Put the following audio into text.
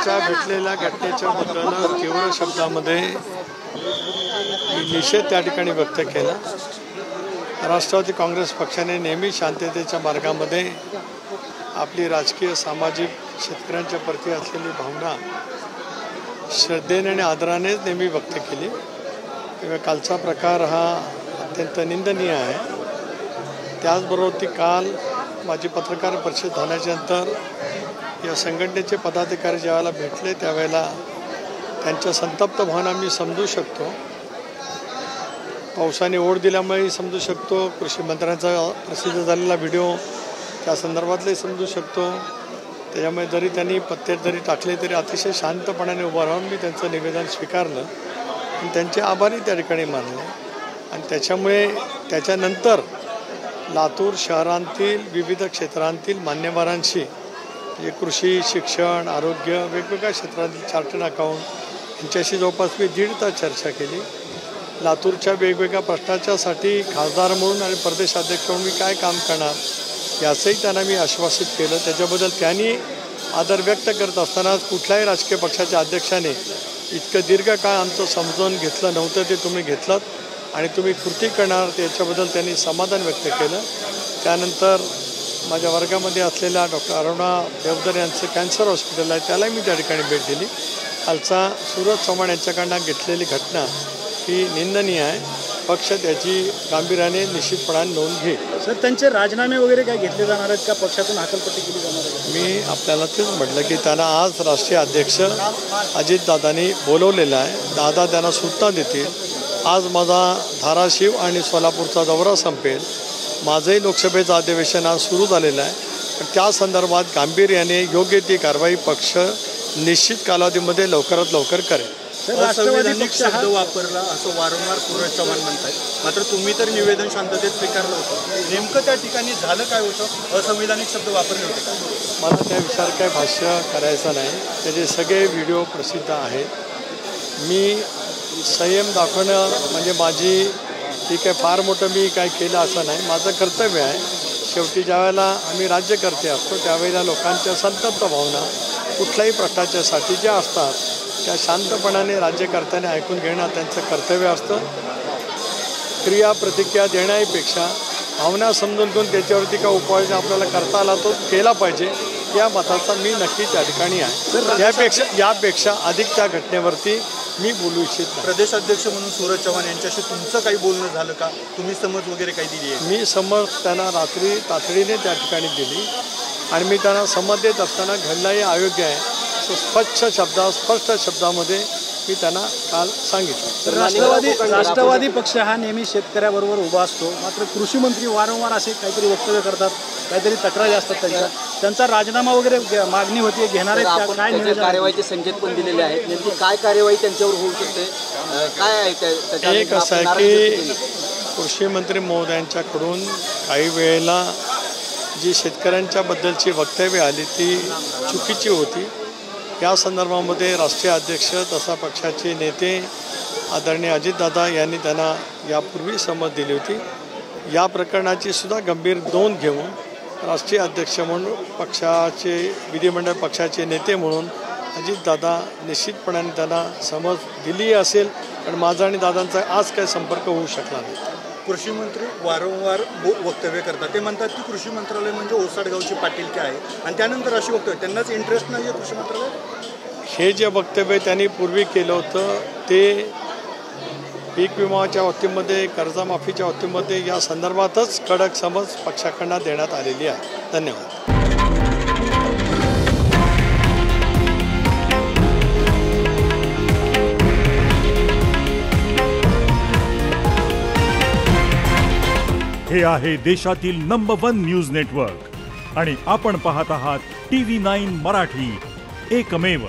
लातूरच्या भेटलेल्या घटनेच्या बद्दल तीव्र शब्दामध्ये निषेध त्या ठिकाणी व्यक्त केला। राष्ट्रवादी काँग्रेस पक्षाने नेहमी शांततेच्या मार्गामध्ये आपली राजकीय सामाजिक शेतकऱ्यांच्या प्रती असलेली भावना श्रद्धेने आणि आदरानेच नेहमी व्यक्त केली। तेव्हा कालचा प्रकार हा अत्यंत निंदनीय आहे। त्याचबरोबर ती काल माझी पत्रकार परिषद झाल्यानंतर या संघटनेचे पदाधिकारी ज्यावेळेला भेटले त्यावेळेला त्यांच्या संतप्त भावना मी समजू शकतो। पावसाने ओढ दिल्यामुळेही समजू शकतो, कृषी मंत्र्यांचा प्रसिद्ध झालेला व्हिडिओ त्या संदर्भातले समजू शकतो। त्याच्यामुळे जरी त्यांनी पत्ते जरी टाकले तरी अतिशय शांतपणाने उभं राहून मी त्यांचं निवेदन स्वीकारलं आणि त्यांचे आभारी त्या ठिकाणी मानले। आणि त्याच्यामुळे त्याच्यानंतर लातूर शहरांतील विविध क्षेत्रांतील मान्यवरांशी म्हणजे कृषी, शिक्षण, आरोग्य वेगवेगळ्या क्षेत्रातील चार्टर्ड अकाउंट यांच्याशी जवळपास मी 1.5 तास चर्चा केली। लातूरच्या वेगवेगळ्या प्रश्नाच्यासाठी खासदार म्हणून आणि प्रदेशाध्यक्ष म्हणून मी काय काम करणार याचंही त्यांना मी आश्वासित केलं। त्याच्याबद्दल त्यांनी आदर व्यक्त करत असताना कुठल्याही राजकीय पक्षाच्या अध्यक्षाने इतकं दीर्घ काळ आमचं समजून घेतलं नव्हतं, ते तुम्ही घेतलं आणि तुम्ही कृती करणार त्याच्याबद्दल त्यांनी समाधान व्यक्त केलं। त्यानंतर माझ्या वर्गामध्ये असलेल्या डॉक्टर अरुणा देवधर यांचं कॅन्सर हॉस्पिटल आहे त्यालाही मी त्या ठिकाणी भेट दिली। कालचा सूरज चव्हाण यांच्याकडनं घेतलेली घटना ही निंदनीय आहे। पक्ष त्याची गांभीर्याने निश्चितपणाने नोंद घेईल। सर, त्यांचे राजीनामे वगैरे काय घेतले जाणार आहेत का? पक्षातून हकालपट्टी केली जाणार आहे? मी आपल्याला तेच म्हटलं की त्यांना आज राष्ट्रीय अध्यक्ष अजितदादांनी बोलवलेलं आहे। दादा त्यांना सूचना देतील। आज माझा धाराशिव आणि सोलापूरचा दौरा संपेल। माझंही लोकसभेचं अधिवेशन आज सुरू झालेलं आहे, पण त्या संदर्भात गांभीर्याने योग्य ती कारवाई पक्ष निश्चित कालावधीमध्ये लवकरात लवकर करेल। असंवैधानिक शब्द वापरला असं वारंवार सूरज चव्हाण म्हणतात, मात्र तुम्ही तर निवेदन शांततेत स्वीकारलं होतं। नेमकं त्या ठिकाणी झालं काय होतं? असंवैधानिक शब्द वापरले होते का? मला त्या विचार काय भाष्य करायचं नाही। त्याचे सगळे व्हिडिओ प्रसिद्ध आहेत। मी संयम दाखवणं म्हणजे माझी ती काय फार मोठं मी काय केलं असं नाही, माझं कर्तव्य आहे। शेवटी ज्यावेळेला आम्ही राज्यकर्ते असतो त्यावेळेला लोकांच्या संतप्त भावना कुठल्याही प्रकारच्यासाठी ज्या असतात त्या शांतपणाने राज्यकर्त्याने ऐकून घेणं त्यांचं कर्तव्य असतं। क्रिया प्रतिक्रिया देण्यापेक्षा भावना समजून घेऊन त्याच्यावरती काय उपाययोजना आपल्याला करता आला तो केला पाहिजे या मताचा मी नक्की त्या ठिकाणी आहे। यापेक्षा अधिक त्या घटनेवरती मी बोलू इच्छित नाही। प्रदेशाध्यक्ष म्हणून सूरज चव्हाण यांच्याशी तुमचं काही बोलणं झालं का? तुम्ही समज वगैरे काही दिली आहे? मी समज त्यांना रात्री तातडीने त्या ठिकाणी दिली आणि मी त्यांना समज देत असताना घडणंही अयोग्य आहे स्पष्ट शब्दामध्ये मी त्यांना काल सांगितलं। राष्ट्रवादी पक्ष हा नेहमी शेतकऱ्याबरोबर उभा असतो, मात्र कृषी मंत्री वारंवार असे काहीतरी वक्तव्य करतात, काहीतरी तक्रारी असतात त्यांचा राजीनामा वगैरे मागणी होती, घेणार आहेत काय? कार्यवाहीचे संकेत पण दिलेले आहेत, नेमकी काय कार्यवाही त्यांच्यावर होऊ शकते काय आहे? एक असं आहे की कृषी मंत्री महोदयांच्याकडून काही वेळेला जी शेतकऱ्यांच्याबद्दलची वक्तव्य आली ती चुकीची होती। या संदर्भामध्ये राष्ट्रीय अध्यक्ष तसा पक्षाचे नेते आदरणीय अजितदादा यांनी त्यांना यापूर्वी समज दिली होती। या प्रकरणाची सुद्धा गंभीर नोंद घेऊन राष्ट्रीय अध्यक्ष म्हणून पक्षाचे विधिमंडळ पक्षाचे नेते म्हणून अजितदादा निश्चितपणाने त्यांना समज दिली असेल, पण माझा आणि दादांचा आज काय संपर्क होऊ शकला नाही। कृषी मंत्री वारंवार वक्तव्य करतात, ते म्हणतात की कृषी मंत्रालय म्हणजे ओसाडगावची पाटीलकी आहे आणि त्यानंतर अशी वक्तव्य त्यांनाच इंटरेस्ट नाही आहे कृषी मंत्रालय। हे जे वक्तव्य त्यांनी पूर्वी केलं होतं ते पीक विमाच्या बाबतीमध्ये कर्जमाफीच्या बाबतीमध्ये या संदर्भातच कडक समज पक्षाकडनं देण्यात आलेली आहे। धन्यवाद। हे आहे देशातील नंबर 1 न्यूज नेटवर्क आणि आपण पाहत आहात TV9 मराठी, एकमेव।